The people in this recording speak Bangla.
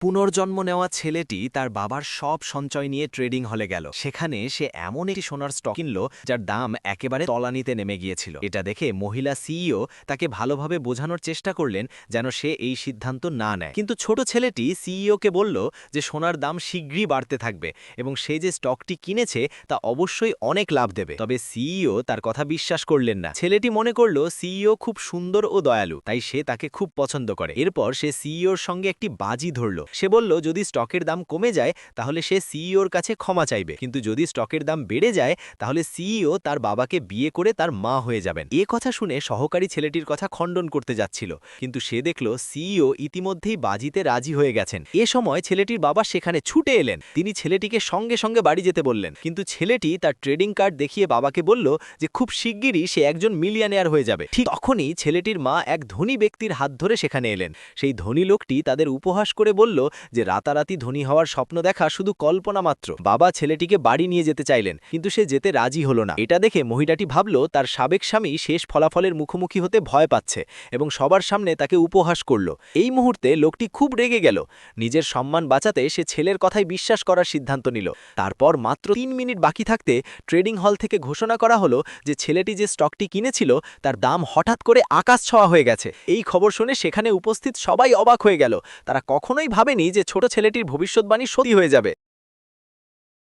পুনর্জন্ম নেওয়া ছেলেটি তার বাবার সব সঞ্চয় নিয়ে ট্রেডিং হলে গেল। সেখানে সে এমন একটি সোনার স্টক কিনল যার দাম একেবারে তলানিতে নেমে গিয়েছিল। এটা দেখে মহিলা সিইও তাকে ভালোভাবে বোঝানোর চেষ্টা করলেন যেন সে এই সিদ্ধান্ত না নেয়। কিন্তু ছোট ছেলেটি সিইওকে বলল যে সোনার দাম শীঘ্রই বাড়তে থাকবে এবং সে যে স্টকটি কিনেছে তা অবশ্যই অনেক লাভ দেবে। তবে সিইও তার কথা বিশ্বাস করলেন না। ছেলেটি মনে করল সিইও খুব সুন্দর ও দয়ালু, তাই সে তাকে খুব পছন্দ করে। এরপর সে সিইওর সঙ্গে একটি বাজি ধরল। সে বলল যদি স্টকের দাম কমে যায় তাহলে সে সিইওর কাছে ক্ষমা চাইবে, কিন্তু যদি স্টকের দাম বেড়ে যায় তাহলে সিইও তার বাবাকে বিয়ে করে তার মা হয়ে যাবেন। এ কথা শুনে সহকারী ছেলেটির কথা খণ্ডন করতে যাচ্ছিল, কিন্তু সে দেখল সিইও ইতিমধ্যেই বাজিতে রাজি হয়ে গেছেন। এ সময় ছেলেটির বাবা সেখানে ছুটে এলেন। তিনি ছেলেটিকে সঙ্গে সঙ্গে বাড়ি যেতে বললেন, কিন্তু ছেলেটি তার ট্রেডিং কার্ড দেখিয়ে বাবাকে বলল যে খুব শিগগিরই সে একজন মিলিয়নেয়ার হয়ে যাবে। ঠিক তখনই ছেলেটির মা এক ধনী ব্যক্তির হাত ধরে সেখানে এলেন। সেই ধনী লোকটি তাদের উপহাস করে বলল যে রাতারাতি ধনী হওয়ার স্বপ্ন দেখা শুধু কল্পনা মাত্র। বাবা ছেলেটিকে বাড়ি নিয়ে যেতে চাইলেন, কিন্তু সে যেতে রাজি হলো না। এটা দেখে মহিলাটি ভাবল তার সাবেক স্বামী শেষ ফলাফলের মুখোমুখি হতে ভয় পাচ্ছে এবং সবার সামনে তাকে উপহাস করল। এই মুহূর্তে লোকটি খুব রেগে গেল। নিজের সম্মান বাঁচাতে সে ছেলের কথাই বিশ্বাস করার সিদ্ধান্ত নিল। তারপর মাত্র 3 মিনিট বাকি থাকতে ট্রেডিং হল থেকে ঘোষণা করা হলো যে ছেলেটি যে স্টকটি কিনেছিল তার দাম হঠাৎ করে আকাশ ছোঁয়া হয়ে গেছে। এই খবর শুনে সেখানে উপস্থিত সবাই অবাক হয়ে গেল। তারা কখনোই ভাবেনি যে ছোট ছেলেটির ভবিষ্যৎবাণী সত্যি হয়ে যাবে।